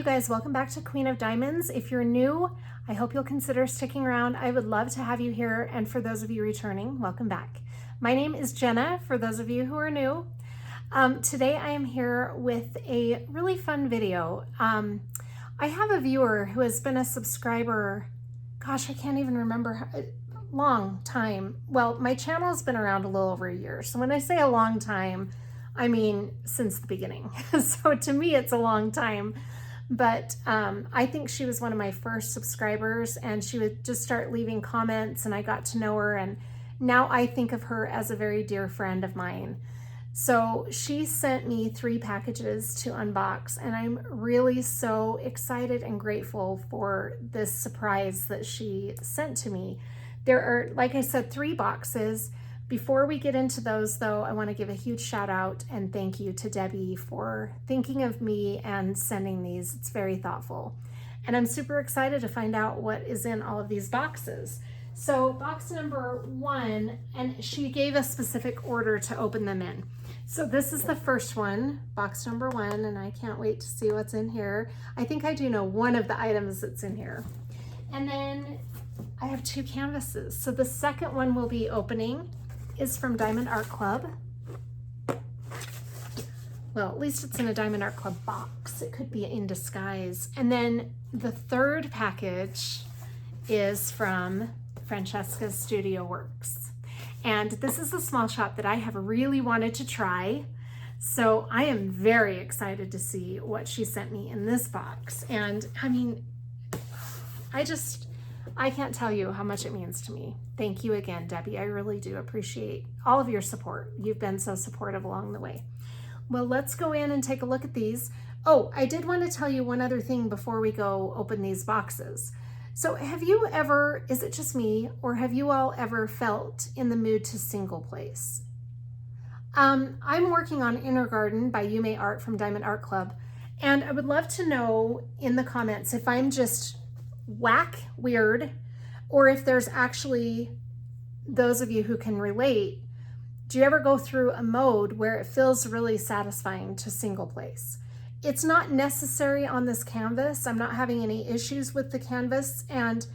guys, welcome back to Queen of Diamonds. If you're new, I hope you'll consider sticking around. I would love to have you here, and for those of you returning, welcome back. My name is Jenna, for those of you who are new. Today I am here with a really fun video. I have a viewer who has been a subscriber, gosh, I can't even remember, a long time. Well, my channel has been around a little over a year, so when I say a long time, I mean since the beginning. So to me it's a long time, but I think she was one of my first subscribers, and she would just start leaving comments and I got to know her, and now I think of her as a very dear friend of mine. So she sent me 3 packages to unbox, and I'm really so excited and grateful for this surprise that she sent to me. There are, like I said, 3 boxes. Before we get into those though, I want to give a huge shout out and thank you to Debbie for thinking of me and sending these. It's very thoughtful. And I'm super excited to find out what is in all of these boxes. So box number 1, and she gave a specific order to open them in. So this is the first one, box number 1, and I can't wait to see what's in here. I think I do know one of the items that's in here. And then I have 2 canvases. So the second one we'll be opening is from Diamond Art Club. Well, at least it's in a Diamond Art Club box. It could be in disguise. And then the third package is from Francesca's Studio Works. And this is a small shop that I have really wanted to try. So I am very excited to see what she sent me in this box. And I mean, I can't tell you how much it means to me. Thank you again, Debbie. I really do appreciate all of your support. You've been so supportive along the way. Well, let's go in and take a look at these. Oh, I did want to tell you one other thing before we go open these boxes. So have you ever, is it just me, or have you all ever felt in the mood to single place? I'm working on Inner Garden by Yume Art from Diamond Art Club, and I would love to know in the comments if I'm just whack weird, or if there's actually those of you who can relate. Do you ever go through a mode where it feels really satisfying to single place? It's not necessary on this canvas. I'm not having any issues with the canvas, and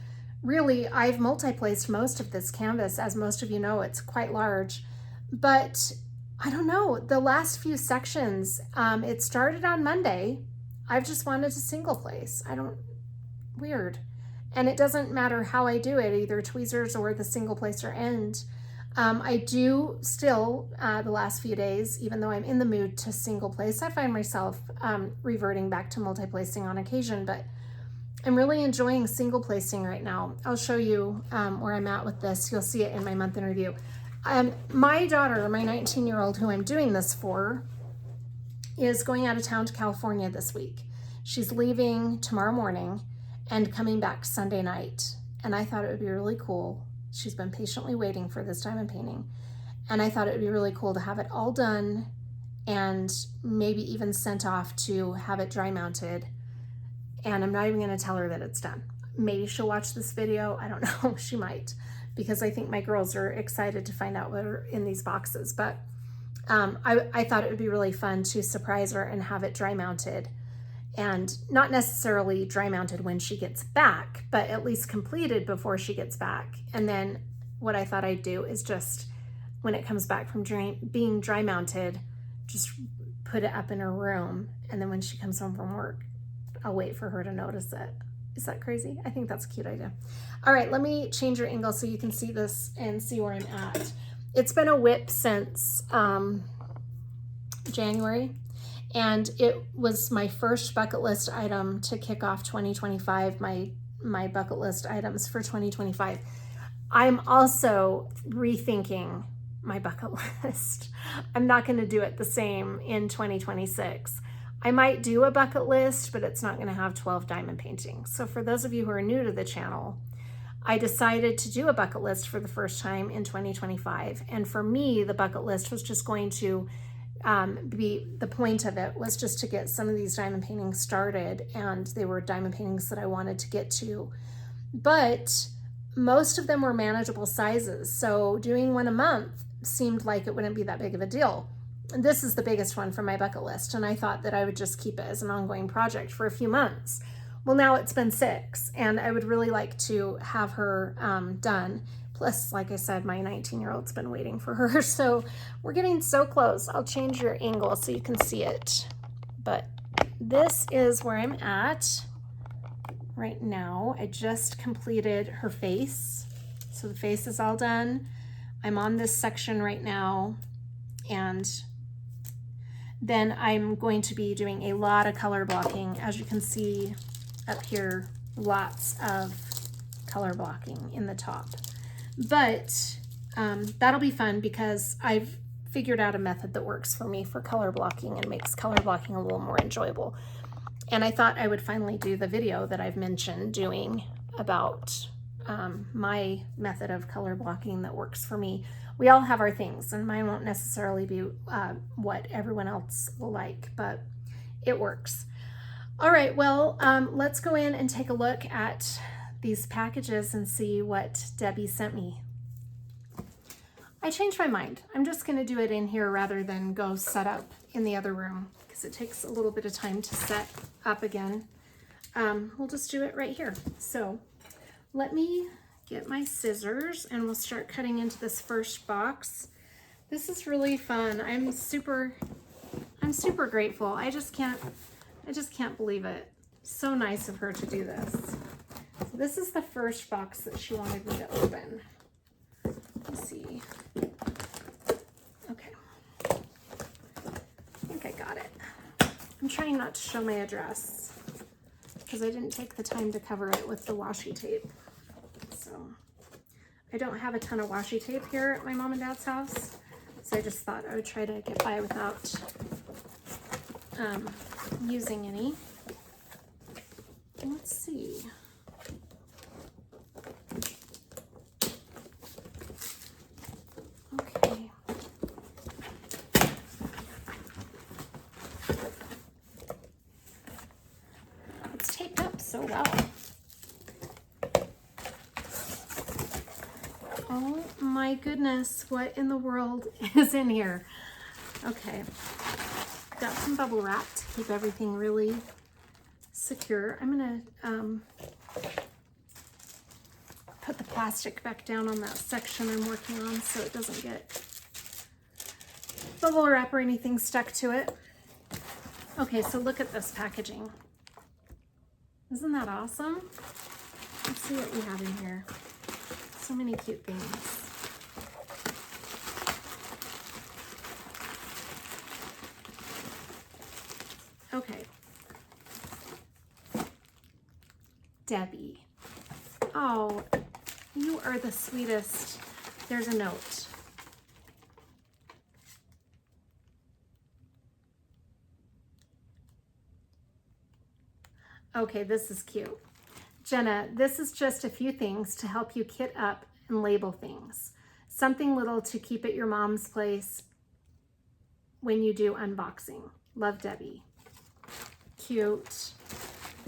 really I've multi-placed most of this canvas. As most of you know, it's quite large, but I don't know, the last few sections, it started on Monday. I've just wanted to single place. Weird. And it doesn't matter how I do it, either tweezers or the single placer end. I do still, the last few days, even though I'm in the mood to single place, I find myself reverting back to multi-placing on occasion, but I'm really enjoying single placing right now. I'll show you where I'm at with this. You'll see it in my month in review. My daughter, my 19-year-old, who I'm doing this for, is going out of town to California this week. She's leaving tomorrow morning and coming back Sunday night. And I thought it would be really cool. She's been patiently waiting for this diamond painting. And I thought it would be really cool to have it all done and maybe even sent off to have it dry mounted. And I'm not even gonna tell her that it's done. Maybe she'll watch this video, I don't know, she might, because I think my girls are excited to find out what are in these boxes. But I thought it would be really fun to surprise her and have it dry mounted. And not necessarily dry mounted when she gets back, but at least completed before she gets back. And then what I thought I'd do is just, when it comes back from being dry mounted, just put it up in her room. And then when she comes home from work, I'll wait for her to notice it. Is that crazy? I think that's a cute idea. All right, let me change your angle so you can see this and see where I'm at. It's been a whip since January. And it was my first bucket list item to kick off 2025, my bucket list items for 2025. I'm also rethinking my bucket list. I'm not going to do it the same in 2026. I might do a bucket list, but it's not going to have 12 diamond paintings. So for those of you who are new to the channel, I decided to do a bucket list for the first time in 2025. And for me, the bucket list was just going to the point of it was just to get some of these diamond paintings started, and they were diamond paintings that I wanted to get to, but most of them were manageable sizes. So doing one a month seemed like it wouldn't be that big of a deal. this is the biggest one from my bucket list, and I thought that I would just keep it as an ongoing project for a few months. Well, now it's been 6, and I would really like to have her done. Plus, like I said, my 19-year-old's been waiting for her, so we're getting so close. I'll change your angle so you can see it. But this is where I'm at right now. I just completed her face. So the face is all done. I'm on this section right now, and then I'm going to be doing a lot of color blocking. As you can see up here, lots of color blocking in the top. But that'll be fun because I've figured out a method that works for me for color blocking and makes color blocking a little more enjoyable. And I thought I would finally do the video that I've mentioned doing about my method of color blocking that works for me. We all have our things, and mine won't necessarily be what everyone else will like, but it works. All right, well, let's go in and take a look at these packages and see what Debbie sent me. I changed my mind. I'm just going to do it in here rather than go set up in the other room because it takes a little bit of time to set up again. We'll just do it right here. So let me get my scissors and we'll start cutting into this first box. This is really fun. I'm super grateful. I just can't believe it. So nice of her to do this. So this is the first box that she wanted me to open. Let's see. Okay. I think I got it. I'm trying not to show my address because I didn't take the time to cover it with the washi tape. So I don't have a ton of washi tape here at my mom and dad's house. So I just thought I would try to get by without using any. Let's see. Okay. It's taped up so well. Oh my goodness, what in the world is in here? Okay. Got some bubble wrap to keep everything really secure. I'm gonna put the plastic back down on that section I'm working on so it doesn't get bubble wrap or anything stuck to it. Okay, so look at this packaging. Isn't that awesome? Let's see what we have in here. So many cute things. Okay. Debbie. Oh, you are the sweetest. There's a note. Okay, this is cute. Jenna, this is just a few things to help you kit up and label things. Something little to keep at your mom's place when you do unboxing. Love, Debbie. Cute.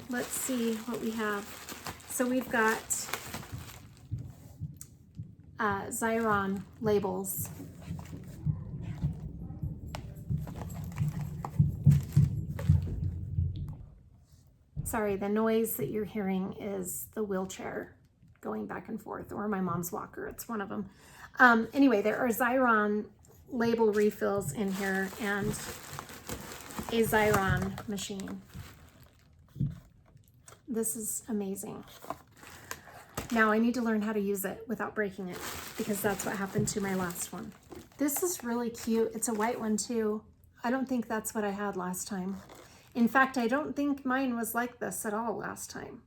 Let's see what we have. So we've got Xyron labels. Sorry, the noise that you're hearing is the wheelchair going back and forth, or my mom's walker. It's one of them. Anyway, there are Xyron label refills in here and a Xyron machine. This is amazing. Now I need to learn how to use it without breaking it because that's what happened to my last one. This is really cute. It's a white one too. I don't think that's what I had last time. In fact, I don't think mine was like this at all last time.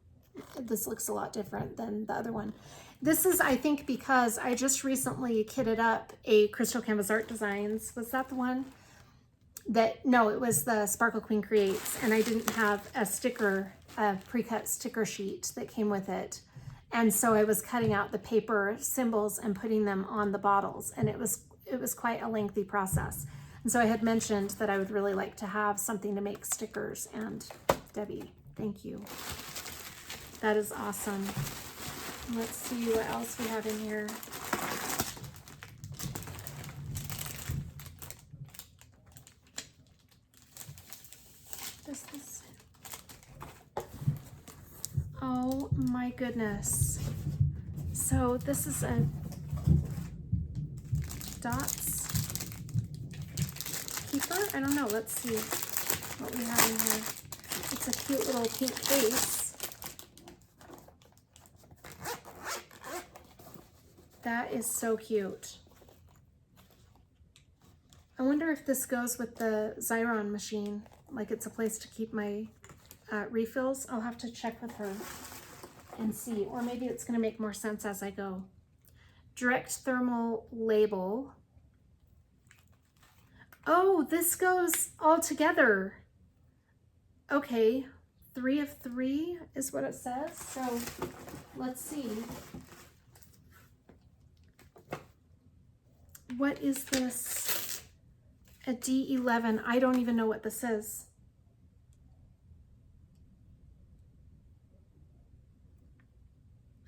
This looks a lot different than the other one. This is, I think, because I just recently kitted up a Crystal Canvas Art Designs. Was that the one? No, it was the Sparkle Queen Creates, and I didn't have a sticker, a pre-cut sticker sheet that came with it. And so I was cutting out the paper symbols and putting them on the bottles, and it was quite a lengthy process. And so I had mentioned that I would really like to have something to make stickers, and Debbie, thank you. That is awesome. Let's see what else we have in here. my goodness. So this is a dots keeper. I don't know. Let's see what we have in here. It's a cute little pink case. That is so cute. I wonder if this goes with the Xyron machine, like it's a place to keep my refills. I'll have to check with her and see, or maybe it's going to make more sense as I go. Direct thermal label. Oh, this goes all together. Okay, 3 of 3 is what it says. So let's see. What is this? A D11. I don't even know what this is.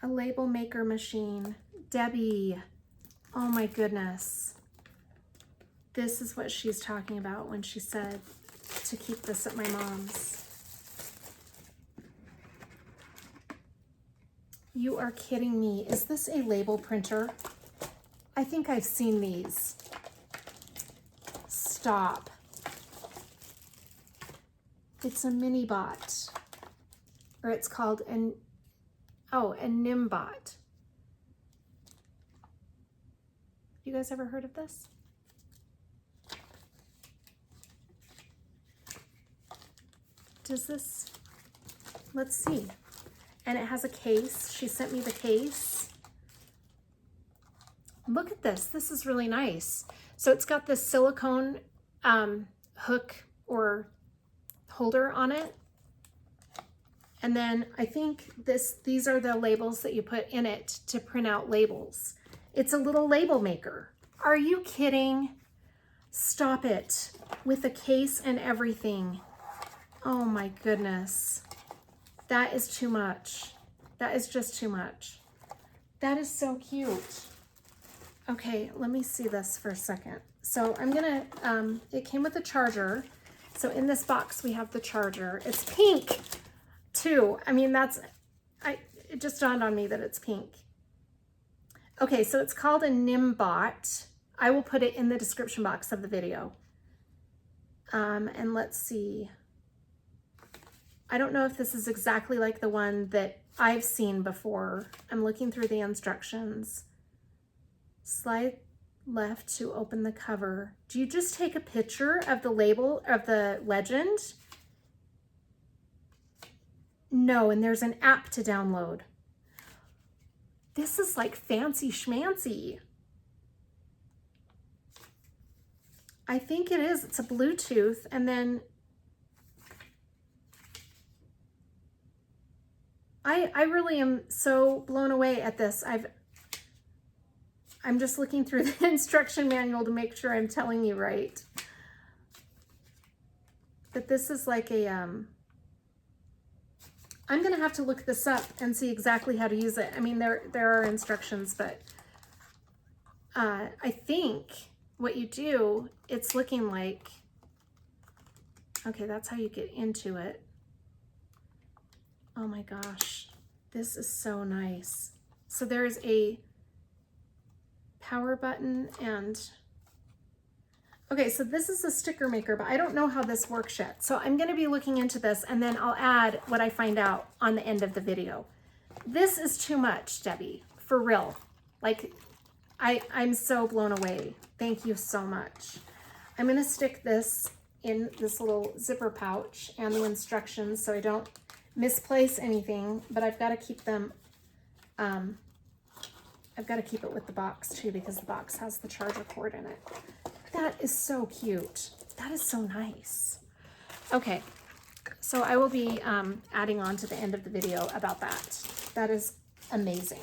A label maker machine. Debi. Oh my goodness. This is what she's talking about when she said to keep this at my mom's. You are kidding me. Is this a label printer? I think I've seen these. Stop. It's a NIIMBOT. Or it's called a NIIMBOT. You guys ever heard of this? Does this, let's see. And it has a case. She sent me the case. Look at this. This is really nice. So it's got this silicone hook or holder on it. And then I think these are the labels that you put in it to print out labels. It's a little label maker. Are you kidding? Stop it. With a case and everything. Oh my goodness. That is too much. That is just too much. That is so cute. Okay, let me see this for a second. So I'm gonna, it came with a charger. So in this box we have the charger. It's pink too. I mean, it just dawned on me that it's pink. Okay, so it's called a NIIMBOT. I will put it in the description box of the video. And let's see. I don't know if this is exactly like the one that I've seen before. I'm looking through the instructions. Slide left to open the cover. Do you just take a picture of the label of the legend? No, and there's an app to download. This is like fancy schmancy. I think it is. It's a Bluetooth, and then I really am so blown away at this. I'm just looking through the instruction manual to make sure I'm telling you right. But this is like a, I'm gonna have to look this up and see exactly how to use it. I mean, there are instructions, but I think what you do, it's looking like, okay, that's how you get into it. Oh my gosh, this is so nice. So there's a power button and, okay, so this is a sticker maker, but I don't know how this works yet. So I'm gonna be looking into this and then I'll add what I find out on the end of the video. This is too much, Debi, for real. Like, I'm so blown away. Thank you so much. I'm gonna stick this in this little zipper pouch and the instructions so I don't misplace anything, but I've got to keep them, I've got to keep it with the box too because the box has the charger cord in it. That is so cute. That is so nice. Okay, so I will be adding on to the end of the video about that. That is amazing.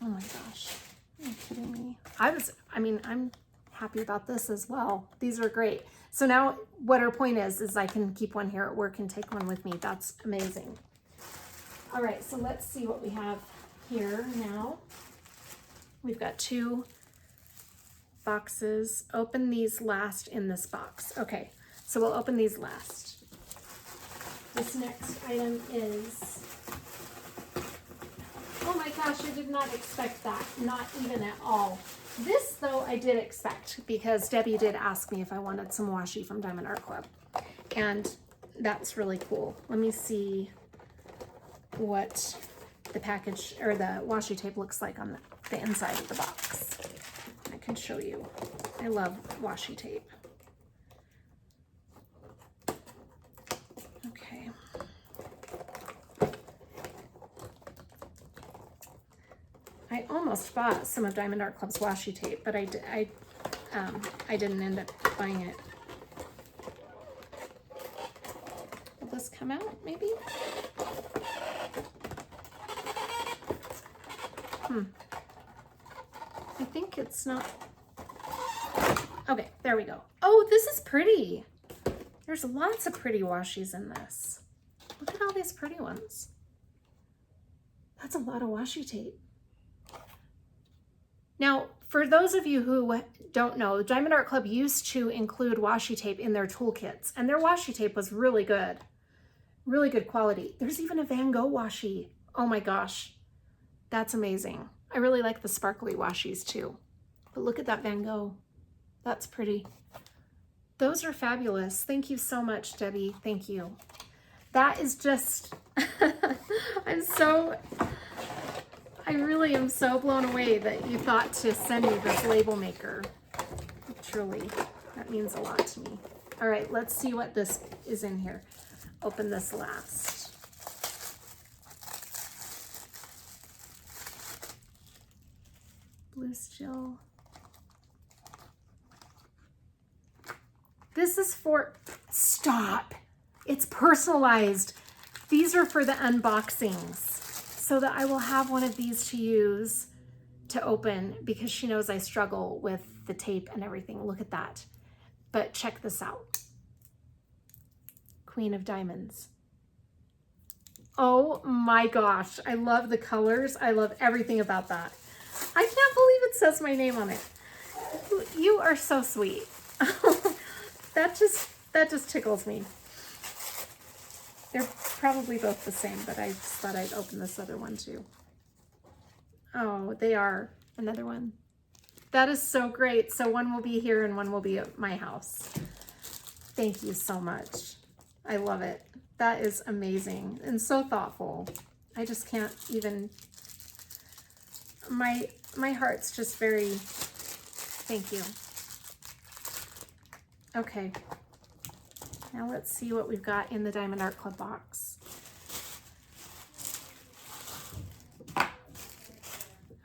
Oh my gosh, are you kidding me? I'm happy about this as well. These are great. So now what our point is I can keep one here at work and take one with me. That's amazing. All right, so let's see what we have here now. We've got 2 boxes. Open these last in this box. Okay, so we'll open these last. This next item is Oh my gosh, I did not expect that. Not even at all. This, though, I did expect because Debbie did ask me if I wanted some washi from Diamond Art Club. And that's really cool. Let me see what the package or the washi tape looks like on the inside of the box. I can show you. I love washi tape. Okay. I almost bought some of Diamond Art Club's washi tape, but I didn't end up buying it. Will this come out, maybe? I think it's not. Okay, there we go. Oh, this is pretty. There's lots of pretty washi's in this. Look at all these pretty ones. That's a lot of washi tape. Now, for those of you who don't know, Diamond Art Club used to include washi tape in their toolkits, and their washi tape was really good quality. There's even a Van Gogh washi. Oh my gosh, that's amazing. I really like the sparkly washi's too. But look at that Van Gogh. That's pretty. Those are fabulous. Thank you so much, Debbie. Thank you. That is just, I really am so blown away that you thought to send me this label maker. Truly, that means a lot to me. All right, let's see what this is in here. Open this last. Blue Still. This is for, stop. It's personalized. These are for the unboxings so that I will have one of these to use to open because she knows I struggle with the tape and everything. Look at that. But check this out. Queen of Diamonds. Oh my gosh. I love the colors. I love everything about that. I can't believe it says my name on it. You are so sweet. That just tickles me. They're probably both the same, but I just thought I'd open this other one too. Oh, they are. Another one. That is so great. So one will be here and one will be at my house. Thank you so much. I love it. That is amazing and so thoughtful. I just can't even, my heart's just very, thank you. Okay. Now let's see what we've got in the Diamond Art Club box.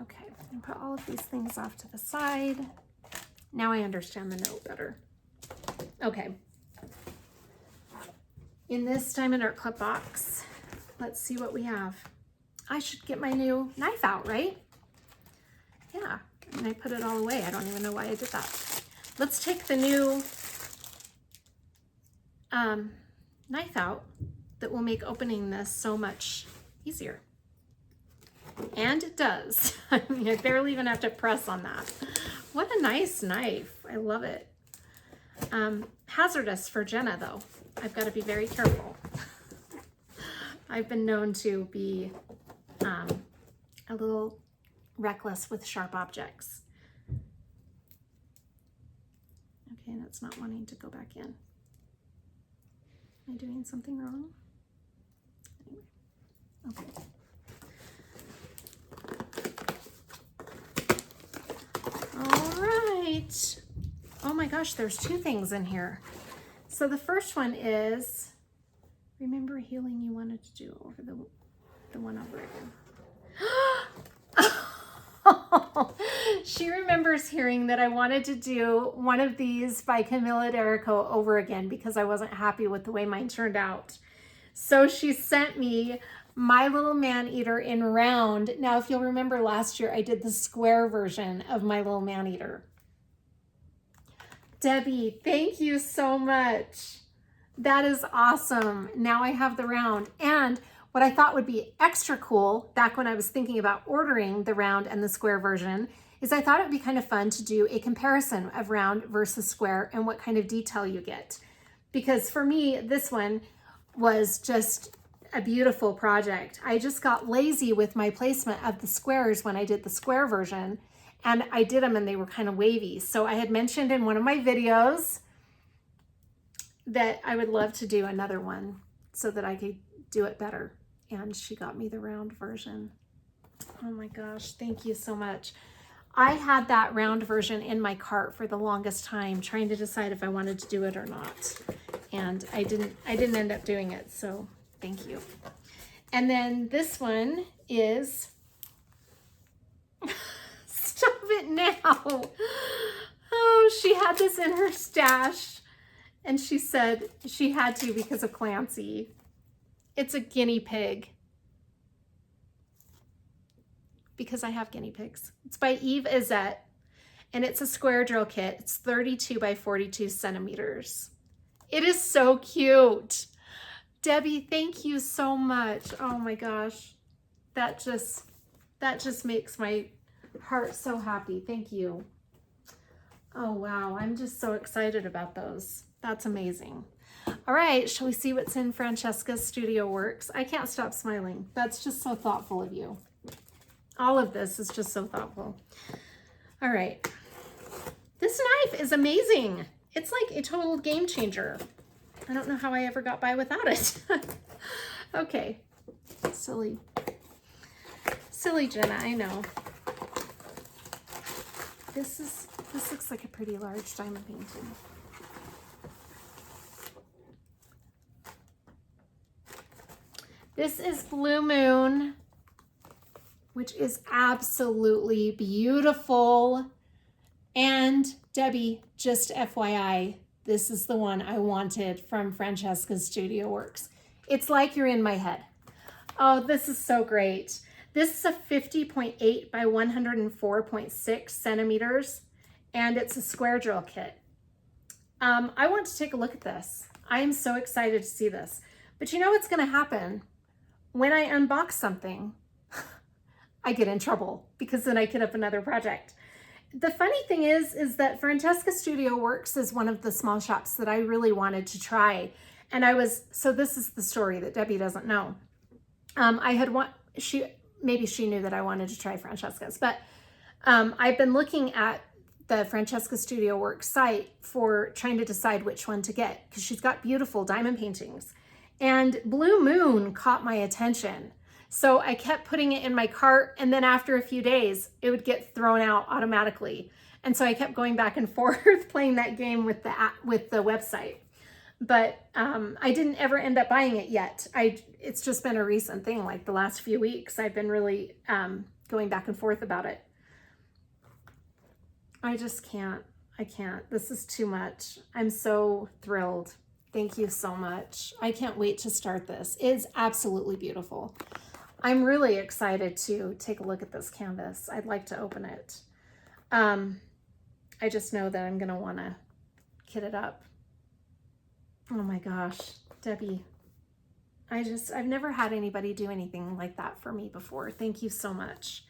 Okay, and put all of these things off to the side. Now I understand the note better. Okay. In this Diamond Art Club box, let's see what we have. I should get my new knife out, right? Yeah, and I put it all away. I don't even know why I did that. Let's take the new knife out that will make opening this so much easier. And it does. I mean, I barely even have to press on that. What a nice knife. I love it. Hazardous for Jenna though. I've got to be very careful. I've been known to be a little reckless with sharp objects. Okay, and it's not wanting to go back in. Am I doing something wrong? Anyway, okay. All right. Oh my gosh, there's two things in here. So the first one is, remember healing you wanted to do over the one over again. She remembers hearing that I wanted to do one of these by Camilla D'Erico over again because I wasn't happy with the way mine turned out. So she sent me My Little Man-Eater in round. Now, if you'll remember last year, I did the square version of My Little Man-Eater. Debbie, thank you so much. That is awesome. Now I have the round. And what I thought would be extra cool back when I was thinking about ordering the round and the square version is I thought it would be kind of fun to do a comparison of round versus square and what kind of detail you get. Because for me, this one was just a beautiful project. I just got lazy with my placement of the squares when I did the square version, and I did them and they were kind of wavy. So I had mentioned in one of my videos that I would love to do another one so that I could do it better. And she got me the round version. Oh my gosh, thank you so much. I had that round version in my cart for the longest time, trying to decide if I wanted to do it or not. And I didn't end up doing it, so thank you. And then this one is, stop it now. Oh, she had this in her stash and she said she had to because of Clancy. It's a guinea pig. Because I have guinea pigs. It's by Eve Izette, and it's a square drill kit. It's 32 by 42 centimeters. It is so cute. Debbie, thank you so much. Oh my gosh. That just makes my heart so happy. Thank you. Oh wow, I'm just so excited about those. That's amazing. All right, shall we see what's in Francesca's Studio Works? I can't stop smiling. That's just so thoughtful of you. All of this is just so thoughtful. All right. This knife is amazing. It's like a total game changer. I don't know how I ever got by without it. Okay. Silly Jenna, I know. This looks like a pretty large diamond painting. This is Blue Moon, which is absolutely beautiful. And Debbie, just FYI, this is the one I wanted from Francesca's Studio Works. It's like you're in my head. Oh, this is so great. This is a 50.8 by 104.6 centimeters, and it's a square drill kit. I want to take a look at this. I am so excited to see this. But you know what's gonna happen? When I unbox something, I get in trouble because then I get up another project. The funny thing is that Francesca Studio Works is one of the small shops that I really wanted to try. And so this is the story that Debbie doesn't know. Maybe she knew that I wanted to try Francesca's, but I've been looking at the Francesca Studio Works site for trying to decide which one to get because she's got beautiful diamond paintings. And Blue Moon caught my attention. So I kept putting it in my cart, and then after a few days, it would get thrown out automatically. And so I kept going back and forth playing that game with the website. But I didn't ever end up buying it yet. It's just been a recent thing, like the last few weeks. I've been really going back and forth about it. I just can't. I can't. This is too much. I'm so thrilled. Thank you so much. I can't wait to start this. It's absolutely beautiful. I'm really excited to take a look at this canvas. I'd like to open it. I just know that I'm going to want to kit it up. Oh my gosh, Debbie. I've never had anybody do anything like that for me before. Thank you so much.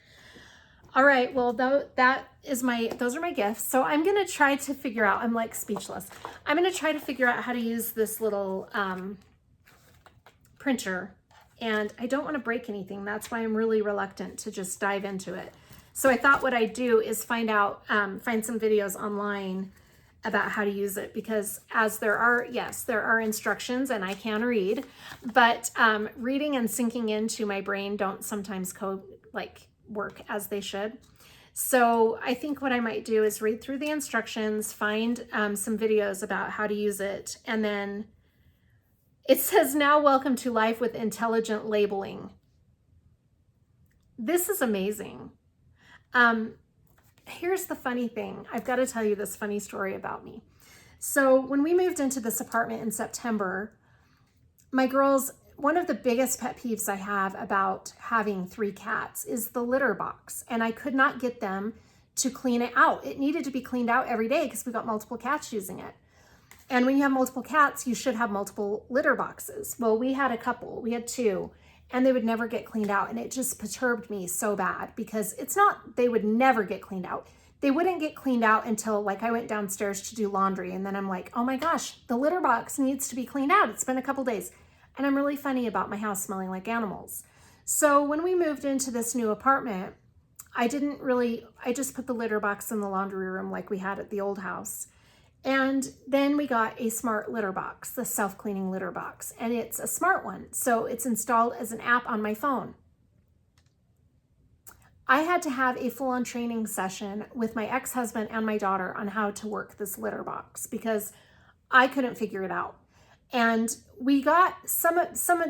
All right, well, those are my gifts. So I'm going to try to figure out, I'm like speechless. I'm going to try to figure out how to use this little printer. And I don't want to break anything. That's why I'm really reluctant to just dive into it. So I thought what I'd do is find some videos online about how to use it, because there are instructions and I can read, but reading and sinking into my brain don't sometimes work as they should. So I think what I might do is read through the instructions, find some videos about how to use it, and then it says, now welcome to life with intelligent labeling. This is amazing. Here's the funny thing. I've got to tell you this funny story about me. So when we moved into this apartment in September, my girls, one of the biggest pet peeves I have about having 3 cats is the litter box. And I could not get them to clean it out. It needed to be cleaned out every day because we got multiple cats using it. And when you have multiple cats, you should have multiple litter boxes. Well, we had 2, and they would never get cleaned out. And it just perturbed me so bad, because it's not, they would never get cleaned out. They wouldn't get cleaned out until I went downstairs to do laundry. And then I'm like, oh my gosh, the litter box needs to be cleaned out. It's been a couple days. And I'm really funny about my house smelling like animals. So when we moved into this new apartment, I just put the litter box in the laundry room like we had at the old house. And then we got a smart litter box, the self-cleaning litter box, and it's a smart one. So it's installed as an app on my phone. I had to have a full-on training session with my ex-husband and my daughter on how to work this litter box because I couldn't figure it out. And we got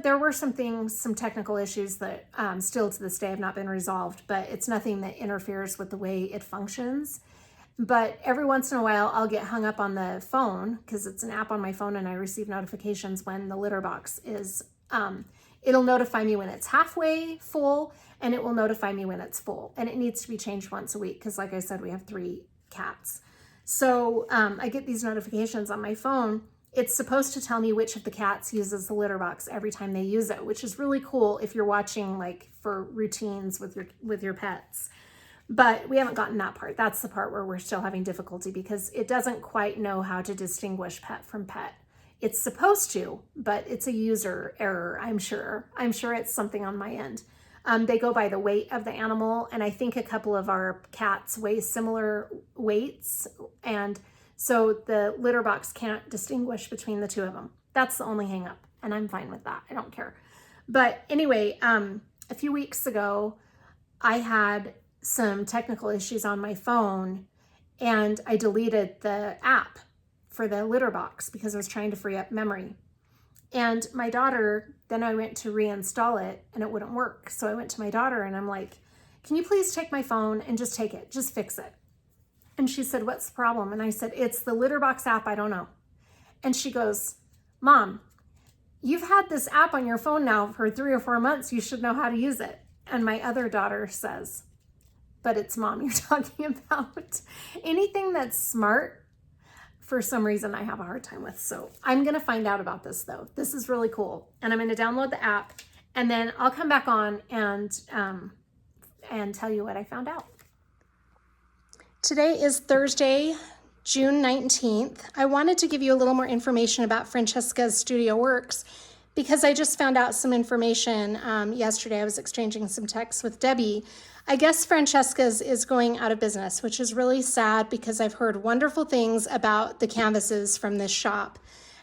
there were some technical issues that still to this day have not been resolved, but it's nothing that interferes with the way it functions. But every once in a while, I'll get hung up on the phone because it's an app on my phone and I receive notifications when the litter box is, it'll notify me when it's halfway full and it will notify me when it's full. And it needs to be changed once a week because like I said, we have 3 cats. So I get these notifications on my phone. It's supposed to tell me which of the cats uses the litter box every time they use it, which is really cool if you're watching like for routines with your pets. But we haven't gotten that part. That's the part where we're still having difficulty because it doesn't quite know how to distinguish pet from pet. It's supposed to, but it's a user error, I'm sure. I'm sure it's something on my end. They go by the weight of the animal, and I think a couple of our cats weigh similar weights, and so the litter box can't distinguish between the 2 of them. That's the only hang up, and I'm fine with that. I don't care. But anyway, a few weeks ago, I had some technical issues on my phone, and I deleted the app for the litter box because I was trying to free up memory. And my daughter, then I went to reinstall it and it wouldn't work. So I went to my daughter and I'm like, can you please take my phone and just take it, just fix it? And she said, what's the problem? And I said, it's the litter box app, I don't know. And she goes, Mom, you've had this app on your phone now for 3 or 4 months, you should know how to use it. And my other daughter says, but it's Mom you're talking about. Anything that's smart, for some reason I have a hard time with. So I'm gonna find out about this though. This is really cool. And I'm gonna download the app and then I'll come back on and tell you what I found out. Today is Thursday, June 19th. I wanted to give you a little more information about Francesca's Studio Works because I just found out some information yesterday. I was exchanging some texts with Debi. I guess Francesca's is going out of business, which is really sad because I've heard wonderful things about the canvases from this shop,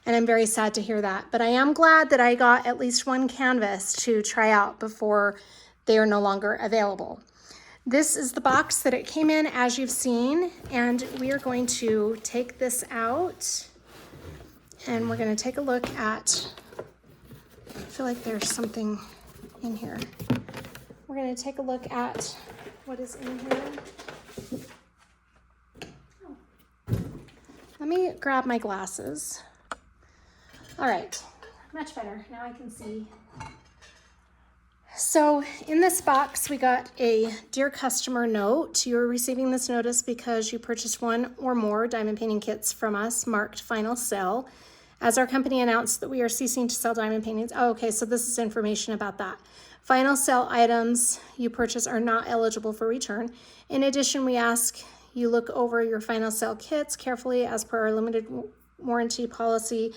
and I'm very sad to hear that. But I am glad that I got at least 1 canvas to try out before they are no longer available. This is the box that it came in, as you've seen, and we are going to take this out, and we're going to take a look at, I feel like there's something in here. We're going to take a look at what is in here. Oh. Let me grab my glasses. All right, much better. Now I can see. So in this box, we got a dear customer note. You're receiving this notice because you purchased 1 or more diamond painting kits from us marked final sale. As our company announced that we are ceasing to sell diamond paintings. Oh, okay, so this is information about that. Final sale items you purchase are not eligible for return. In addition, we ask you look over your final sale kits carefully as per our limited warranty policy.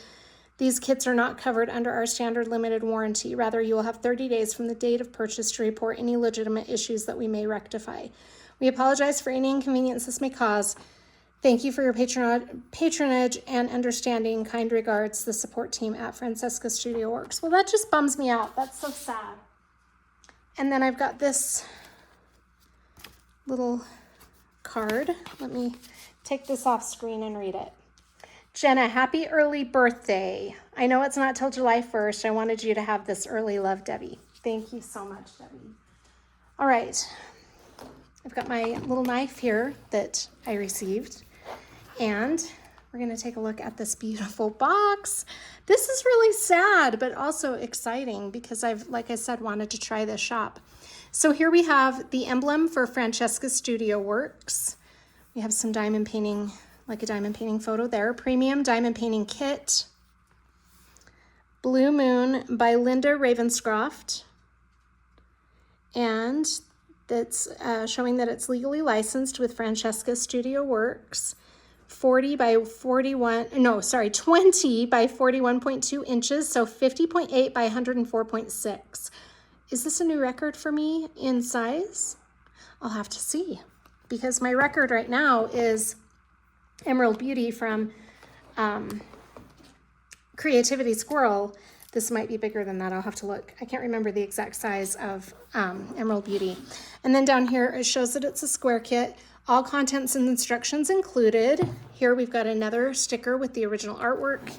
These kits are not covered under our standard limited warranty. Rather, you will have 30 days from the date of purchase to report any legitimate issues that we may rectify. We apologize for any inconvenience this may cause. Thank you for your patronage and understanding. Kind regards, the support team at Francesca Studio Works. Well, that just bums me out. That's so sad. And then I've got this little card. Let me take this off screen and read it. Jenna, happy early birthday. I know it's not till July 1st. I wanted you to have this early. Love, Debbie. Thank you so much, Debbie. All right. I've got my little knife here that I received. And we're going to take a look at this beautiful box. This is really sad, but also exciting because I've, like I said, wanted to try this shop. So here we have the emblem for Francesca Studio Works. We have some diamond painting, like a diamond painting photo there. Premium diamond painting kit. Blue Moon by Linda Ravenscroft. And that's showing that it's legally licensed with Francesca Studio Works. 20 by 41.2 inches, so 50.8 by 104.6. Is this a new record for me in size? I'll have to see, because my record right now is Emerald Beauty from Creativity Squirrel. This might be bigger than that. I'll have to look. I can't remember the exact size of Emerald Beauty. And then down here, it shows that it's a square kit. All contents and instructions included. Here we've got another sticker with the original artwork.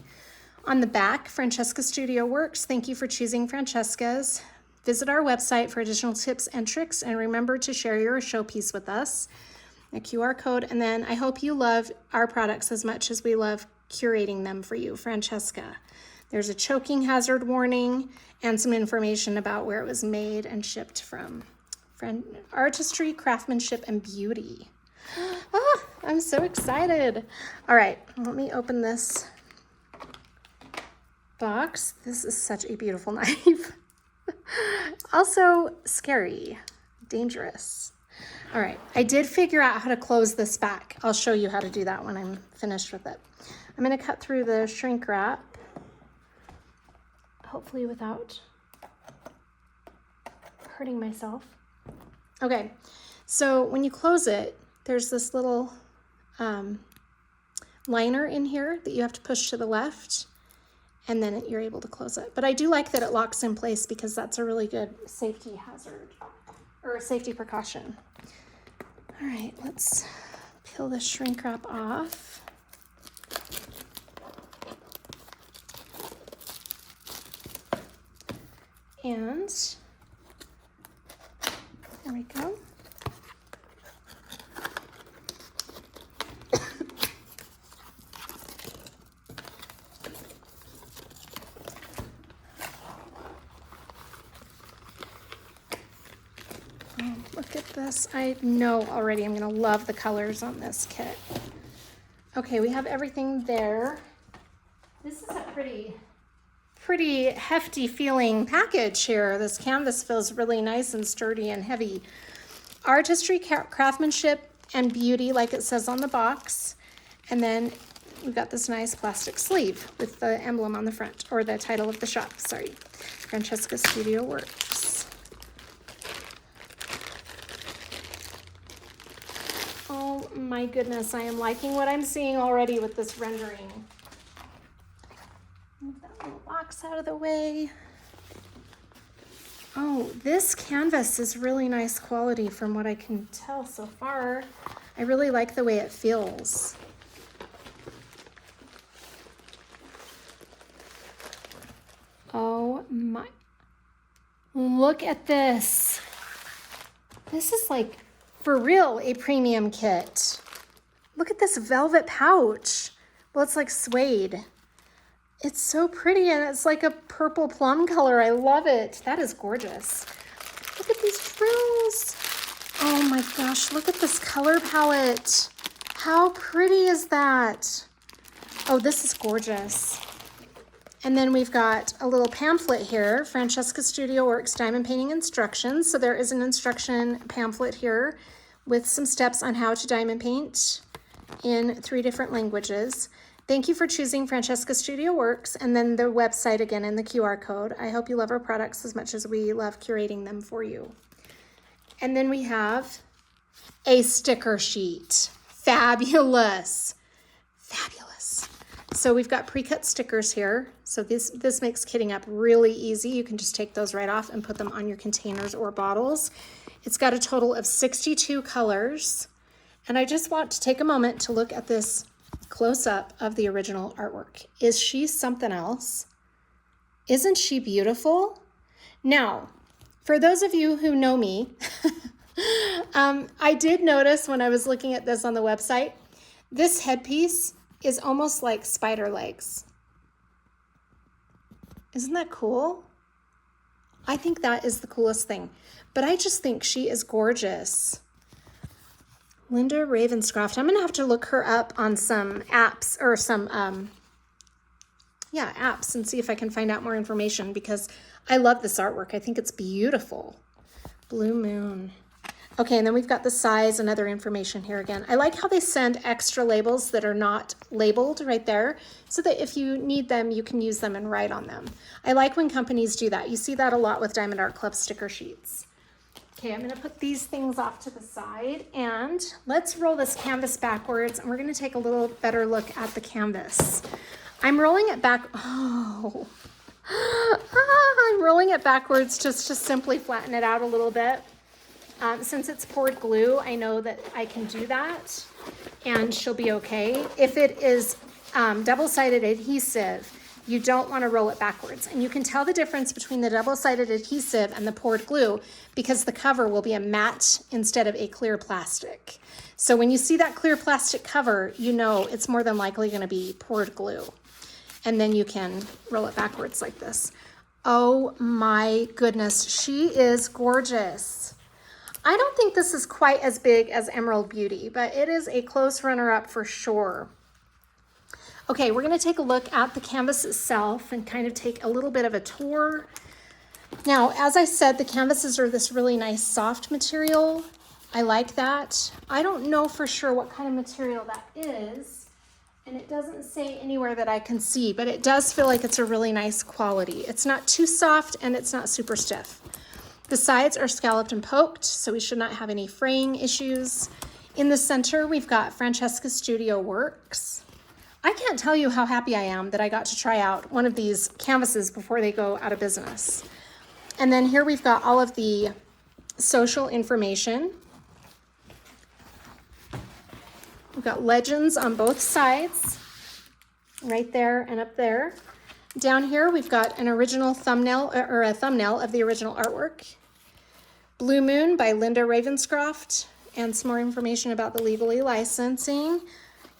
On the back, Francesca Studio Works. Thank you for choosing Francesca's. Visit our website for additional tips and tricks, and remember to share your showpiece with us. A QR code, and then I hope you love our products as much as we love curating them for you, Francesca. There's a choking hazard warning and some information about where it was made and shipped from. Artistry, craftsmanship, and beauty. Oh, I'm so excited. All right, let me open this box. This is such a beautiful knife. Also scary, dangerous. All right, I did figure out how to close this back. I'll show you how to do that when I'm finished with it. I'm gonna cut through the shrink wrap, hopefully without hurting myself. Okay, so when you close it, there's this little liner in here that you have to push to the left, and then you're able to close it. But I do like that it locks in place, because that's a really good safety hazard, or a safety precaution. All right, let's peel the shrink wrap off. And there we go. Oh, look at this. I know already I'm going to love the colors on this kit. Okay, we have everything there. This is a pretty hefty feeling package here. This canvas feels really nice and sturdy and heavy. Artistry, craftsmanship, and beauty, like it says on the box. And then we've got this nice plastic sleeve with the emblem on the front, or the title of the shop, sorry. Francesca Studio Works. Oh my goodness, I am liking what I'm seeing already with this rendering. Move that little box out of the way. Oh, this canvas is really nice quality from what I can tell so far. I really like the way it feels. Oh my, look at this. This is like, for real, a premium kit. Look at this velvet pouch. Well, it's like suede. It's so pretty, and it's like a purple plum color. I love it. That is gorgeous. Look at these frills. Oh my gosh, look at this color palette. How pretty is that? Oh, this is gorgeous. And then we've got a little pamphlet here, Francesca Studio Works Diamond Painting Instructions. So there is an instruction pamphlet here with some steps on how to diamond paint in 3 different languages. Thank you for choosing Francesca Studio Works, and then the website again and the QR code. I hope you love our products as much as we love curating them for you. And then we have a sticker sheet. Fabulous. Fabulous. So we've got pre-cut stickers here. So this makes kitting up really easy. You can just take those right off and put them on your containers or bottles. It's got a total of 62 colors. And I just want to take a moment to look at this close-up of the original artwork. Is she something else? Isn't she beautiful? Now, for those of you who know me, I did notice when I was looking at this on the website, this headpiece is almost like spider legs. Isn't that cool? I think that is the coolest thing, but I just think she is gorgeous. Linda Ravenscroft. I'm going to have to look her up on some apps or some, apps and see if I can find out more information, because I love this artwork. I think it's beautiful. Blue Moon. Okay, and then we've got the size and other information here again. I like how they send extra labels that are not labeled right there, so that if you need them, you can use them and write on them. I like when companies do that. You see that a lot with Diamond Art Club sticker sheets. Okay, I'm gonna put these things off to the side, and let's roll this canvas backwards, and we're gonna take a little better look at the canvas. I'm rolling it back, I'm rolling it backwards just to simply flatten it out a little bit. Since it's poured glue, I know that I can do that and she'll be okay. If it is double-sided adhesive, you don't want to roll it backwards. And you can tell the difference between the double-sided adhesive and the poured glue because the cover will be a matte instead of a clear plastic. So when you see that clear plastic cover, you know it's more than likely going to be poured glue. And then you can roll it backwards like this. Oh my goodness, she is gorgeous. I don't think this is quite as big as Emerald Beauty, but it is a close runner-up for sure. Okay, we're gonna take a look at the canvas itself and kind of take a little bit of a tour. Now, as I said, the canvases are this really nice soft material. I like that. I don't know for sure what kind of material that is, and it doesn't say anywhere that I can see, but it does feel like it's a really nice quality. It's not too soft and it's not super stiff. The sides are scalloped and poked, so we should not have any fraying issues. In the center, we've got Francesca Studio Works. I can't tell you how happy I am that I got to try out one of these canvases before they go out of business. And then here we've got all of the social information. We've got legends on both sides, right there and up there. Down here, we've got an original thumbnail, or a thumbnail of the original artwork. Blue Moon by Linda Ravenscroft, and some more information about the legally licensing.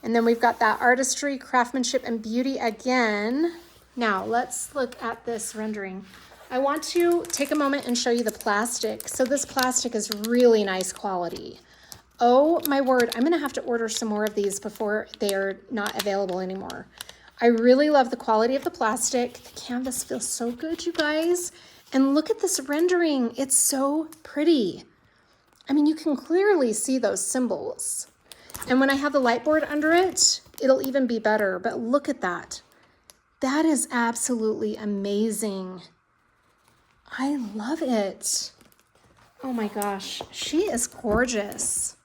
And then we've got that artistry, craftsmanship, and beauty again. Now, let's look at this rendering. I want to take a moment and show you the plastic. So this plastic is really nice quality. Oh my word, I'm gonna have to order some more of these before they are not available anymore. I really love the quality of the plastic. The canvas feels so good, you guys. And look at this rendering. It's so pretty. I mean, you can clearly see those symbols. And when I have the light board under it, it'll even be better. But look at that. That is absolutely amazing. I love it. Oh my gosh, she is gorgeous.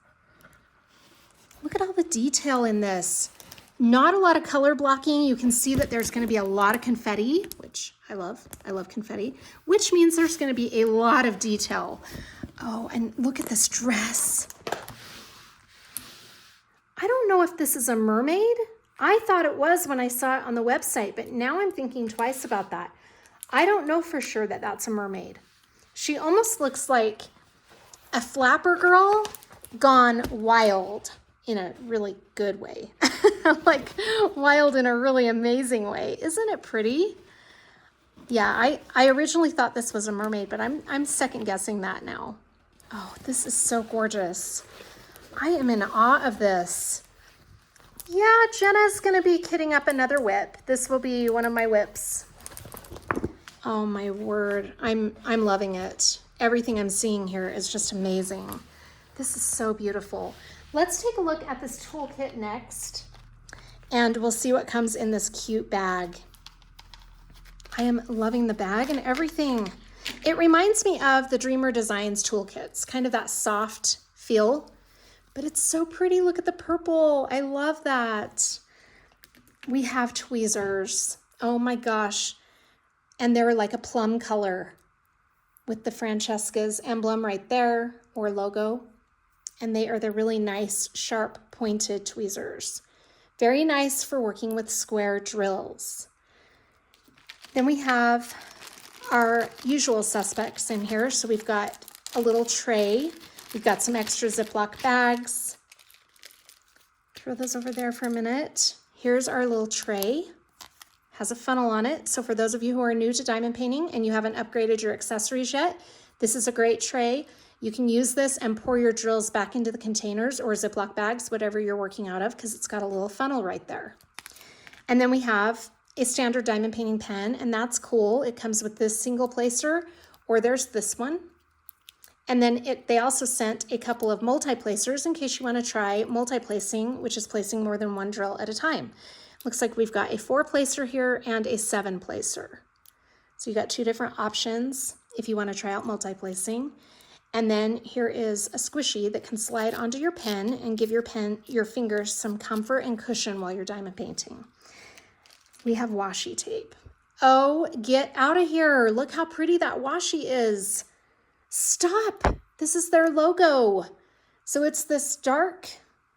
Look at all the detail in this. Not a lot of color blocking. You can see that there's going to be a lot of confetti, which I love. I love confetti, which means there's going to be a lot of detail. Oh, and look at this dress. I don't know if this is a mermaid. I thought it was when I saw it on the website, but now I'm thinking twice about that. I don't know for sure that that's a mermaid. She almost looks like a flapper girl gone wild in a really good way. Like wild in a really amazing way. Isn't it pretty? Yeah, I originally thought this was a mermaid, but I'm second guessing that now. Oh, this is so gorgeous. I am in awe of this. Yeah, Jenna's gonna be kitting up another whip. This will be one of my whips. Oh my word, I'm loving it. Everything I'm seeing here is just amazing. This is so beautiful. Let's take a look at this toolkit next, and we'll see what comes in this cute bag. I am loving the bag and everything. It reminds me of the Dreamer Designs toolkits, kind of that soft feel, but it's so pretty. Look at the purple. I love that. We have tweezers. Oh my gosh. And they're like a plum color with the Francesca's emblem right there, or logo. And they are the really nice, sharp, pointed tweezers. Very nice for working with square drills. Then we have our usual suspects in here. So we've got a little tray. We've got some extra Ziploc bags. Throw those over there for a minute. Here's our little tray. Has a funnel on it. So for those of you who are new to diamond painting and you haven't upgraded your accessories yet, this is a great tray. You can use this and pour your drills back into the containers or Ziploc bags, whatever you're working out of, because it's got a little funnel right there. And then we have a standard diamond painting pen, and that's cool. It comes with this single placer, or there's this one. And then they also sent a couple of multi-placers in case you want to try multi-placing, which is placing more than one drill at a time. Looks like we've got a 4-placer here and a 7-placer. So you got 2 different options if you want to try out multi-placing. And then here is a squishy that can slide onto your pen and give your fingers some comfort and cushion while you're diamond painting. We have washi tape. Oh, get out of here. Look how pretty that washi is. Stop. This is their logo. So it's this dark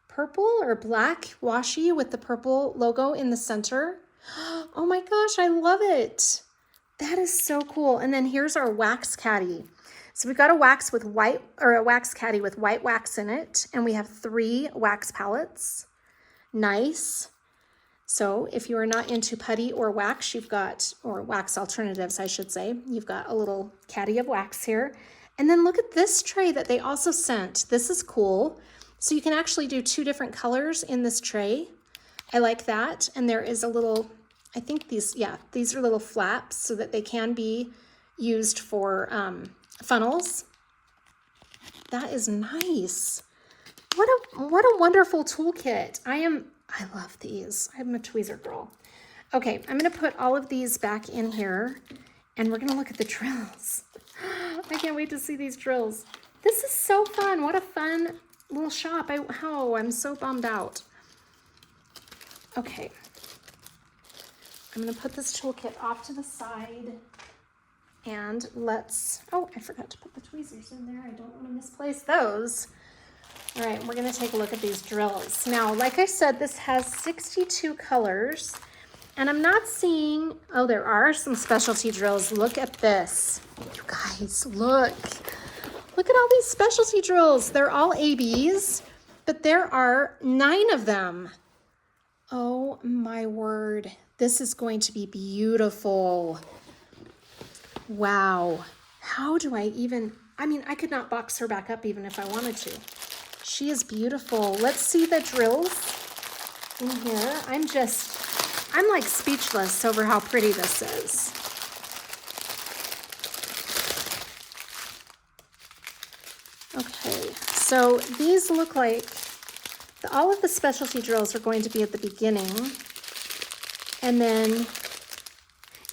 purple or black washi with the purple logo in the center. Oh my gosh, I love it. That is so cool. And then here's our wax caddy. So we've got a wax caddy with white wax in it, and we have 3 wax palettes. Nice. So if you are not into putty or wax, or wax alternatives, I should say, you've got a little caddy of wax here. And then look at this tray that they also sent. This is cool. So you can actually do 2 different colors in this tray. I like that. And there is a little, I think these are little flaps so that they can be used for funnels. That is nice. What a wonderful toolkit. I love these. I'm a tweezer girl. Okay, I'm gonna put all of these back in here and we're gonna look at the drills. I can't wait to see these drills. This is so fun. What a fun little shop. I'm so bummed out. Okay. I'm gonna put this toolkit off to the side. And oh, I forgot to put the tweezers in there. I don't want to misplace those. All right, we're going to take a look at these drills. Now, like I said, this has 62 colors. And I'm not seeing, oh, there are some specialty drills. Look at this. You guys, look. Look at all these specialty drills. They're all ABs, but there are 9 of them. Oh, my word. This is going to be beautiful. Wow. How do I I could not box her back up even if I wanted to. She is beautiful. Let's see the drills in here. I'm like speechless over how pretty this is. Okay, so these look like all of the specialty drills are going to be at the beginning, and then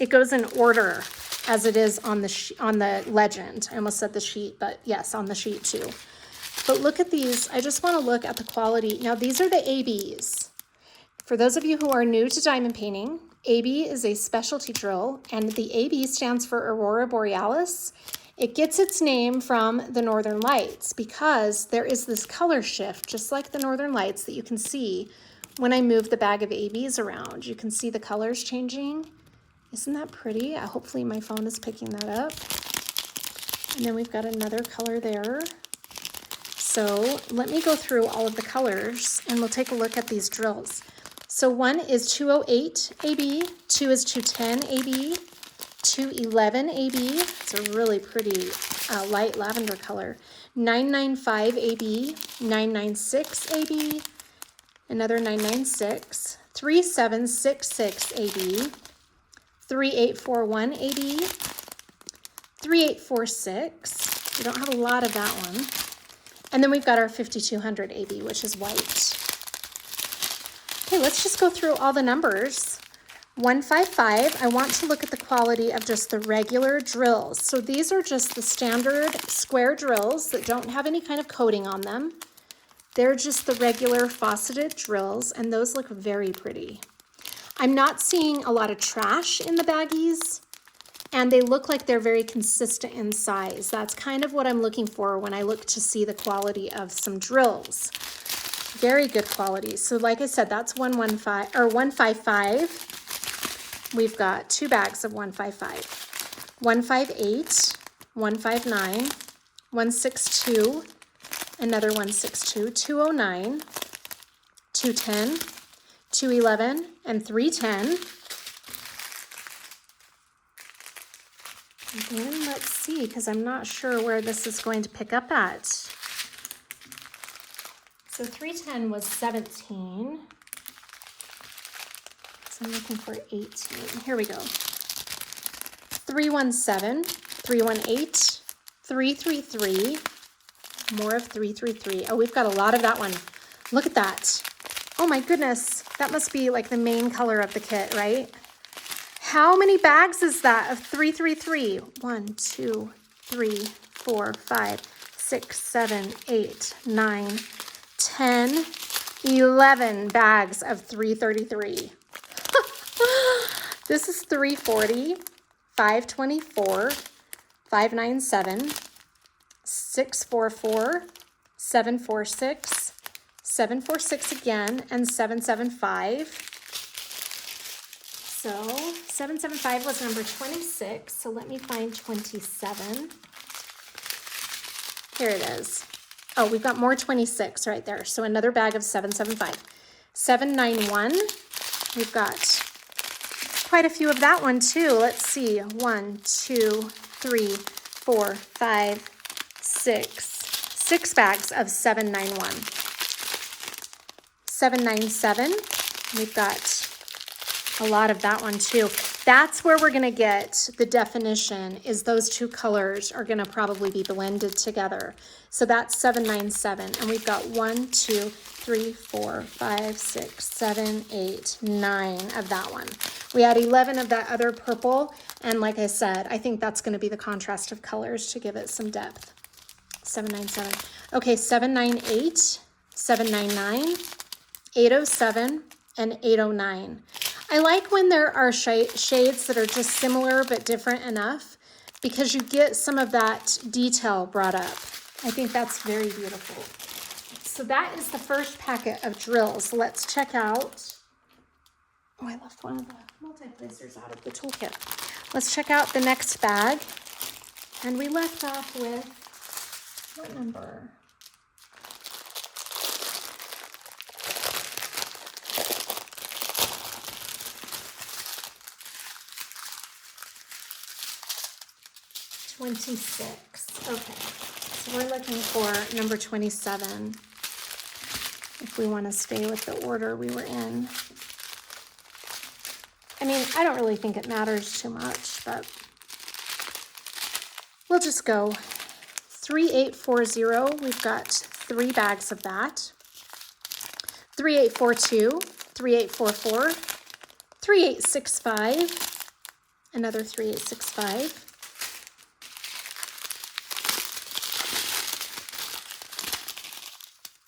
it goes in order as it is on the legend. I almost said the sheet, but yes, on the sheet too. But look at these. I just want to look at the quality. Now, these are the ABs. For those of you who are new to diamond painting, AB is a specialty drill, and the AB stands for Aurora Borealis. It gets its name from the Northern Lights because there is this color shift, just like the Northern Lights, that you can see when I move the bag of ABs around. You can see the colors changing. Isn't that pretty? Hopefully my phone is picking that up. And then we've got another color there. So let me go through all of the colors and we'll take a look at these drills. So 1 is 208 AB, 2 is 210 AB, 211 AB, it's a really pretty light lavender color, 995 AB, 996 AB, another 996, 3766 AB, 3841 AB, 3846, we don't have a lot of that one, and then we've got our 5200 AB, which is white. Okay, let's just go through all the numbers. 155, I want to look at the quality of just the regular drills. So these are just the standard square drills that don't have any kind of coating on them. They're just the regular faceted drills, and those look very pretty. I'm not seeing a lot of trash in the baggies, and they look like they're very consistent in size. That's kind of what I'm looking for when I look to see the quality of some drills. Very good quality. So like I said, that's 155. We've got 2 bags of 155. 158, 159, 162, another 162, 209, 210, 211, and 310. And then let's see, because I'm not sure where this is going to pick up at. So 310 was 17. So I'm looking for 18. Here we go. 317, 318, 333. More of 333. Oh, we've got a lot of that one. Look at that. Oh my goodness. That must be like the main color of the kit, right? How many bags is that of 333? 1, 2, 3, 4, 5, 6, 7, 8, 9, 10, 11 bags of 333. This is 340, 524, 597, 644, 746, 746 again, and 775. So 775 was number 26. So let me find 27. Here it is. Oh, we've got more 26 right there. So another bag of 775. 791. We've got quite a few of that one too. Let's see. 1, 2, 3, 4, 5, 6. 6 bags of 791. 797. We've got a lot of that one too. That's where we're going to get the definition, is those two colors are going to probably be blended together. So that's 797. And we've got 1, 2, 3, 4, 5, 6, 7, 8, 9 of that one. We had 11 of that other purple. And like I said, I think that's going to be the contrast of colors to give it some depth. 797. Okay, 798, 799, 807, and 809. I like when there are shades that are just similar but different enough, because you get some of that detail brought up. I think that's very beautiful. So that is the first packet of drills. Let's check out, oh, I left one of the multi-placers out of the toolkit. Let's check out the next bag. And we left off with, what number? $26. Okay, so we're looking for number 27 if we want to stay with the order we were in. I mean, I don't really think it matters too much, but we'll just go 3840. We've got 3 bags of that. 3842, 3844, 3865, another 3865.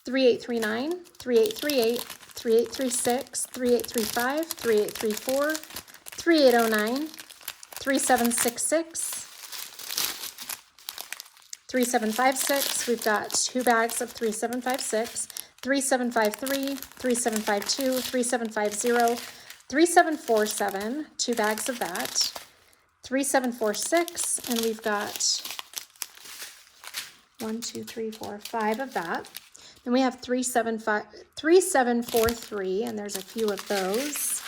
3839, 3838, 3836, 3835, 3834, 3809, 3766, 3756. We've got 2 bags of 3756, 3753, 3752, 3750, 3747, 2 bags of that, 3746, and we've got 1, 2, 3, 4, 5 of that. Then we have 3743, and there's a few of those.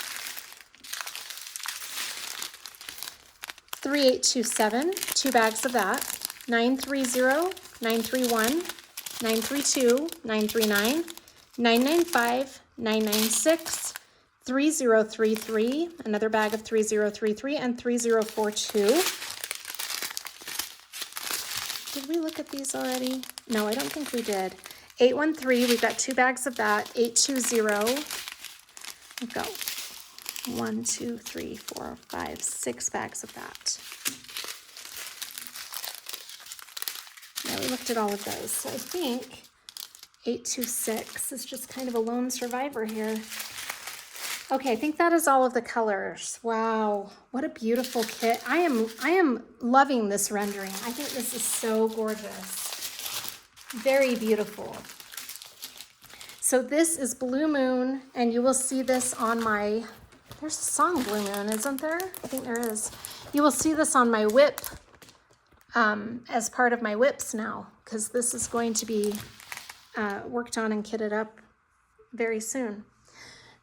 3827, 2 bags of that. 930, 931, 932, 939, 995, 996, 3033, another bag of 3033, and 3042. Did we look at these already? No, I don't think we did. 813, we've got 2 bags of that. 820, we've got 1, 2, 3, 4, 5, 6 bags of that. Yeah, we looked at all of those. So I think 826 is just kind of a lone survivor here. Okay, I think that is all of the colors. Wow, what a beautiful kit. I am loving this rendering. I think this is so gorgeous. Very beautiful. So this is Blue Moon, and you will see this on my, there's a song Blue Moon, isn't there? I think there is. You will see this on my whip as part of my whips now, because this is going to be worked on and kitted up very soon.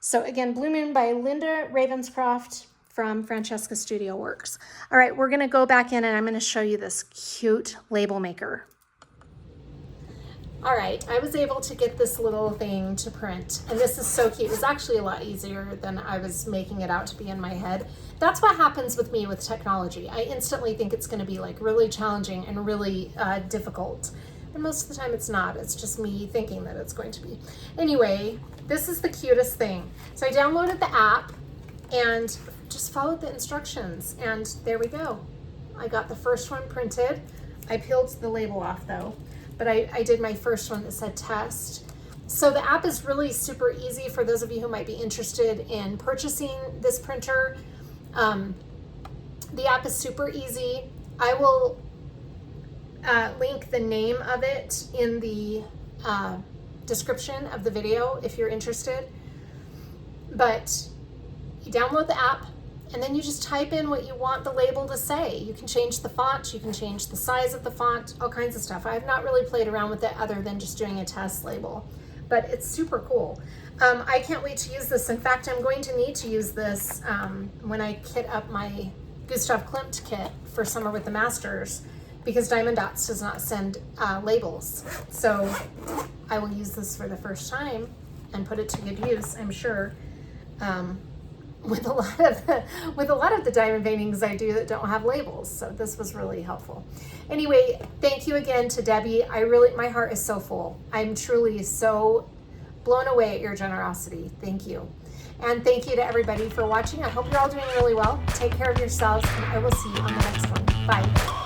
So again, Blue Moon by Linda Ravenscroft from Francesca Studio Works. All right, we're gonna go back in and I'm gonna show you this cute label maker. All right, I was able to get this little thing to print, and this is so cute. It was actually a lot easier than I was making it out to be in my head. That's what happens with me with technology. I instantly think it's gonna be like really challenging and really difficult. And most of the time it's not, it's just me thinking that it's going to be. Anyway, this is the cutest thing. So I downloaded the app and just followed the instructions, and there we go. I got the first one printed. I peeled the label off though, but I did my first one that said test. So the app is really super easy for those of you who might be interested in purchasing this printer. The app is super easy. I will link the name of it in the description of the video if you're interested. But you download the app, and then you just type in what you want the label to say. You can change the font, you can change the size of the font, all kinds of stuff. I have not really played around with it other than just doing a test label, but it's super cool. I can't wait to use this. In fact, I'm going to need to use this when I kit up my Gustav Klimt kit for Summer with the Masters, because Diamond Dots does not send labels. So I will use this for the first time and put it to good use, I'm sure. With a lot of the diamond paintings I do that don't have labels. So this was really helpful. Anyway, thank you again to Debbie. My heart is so full. I'm truly so blown away at your generosity. Thank you. And thank you to everybody for watching. I hope you're all doing really well. Take care of yourselves, and I will see you on the next one. Bye.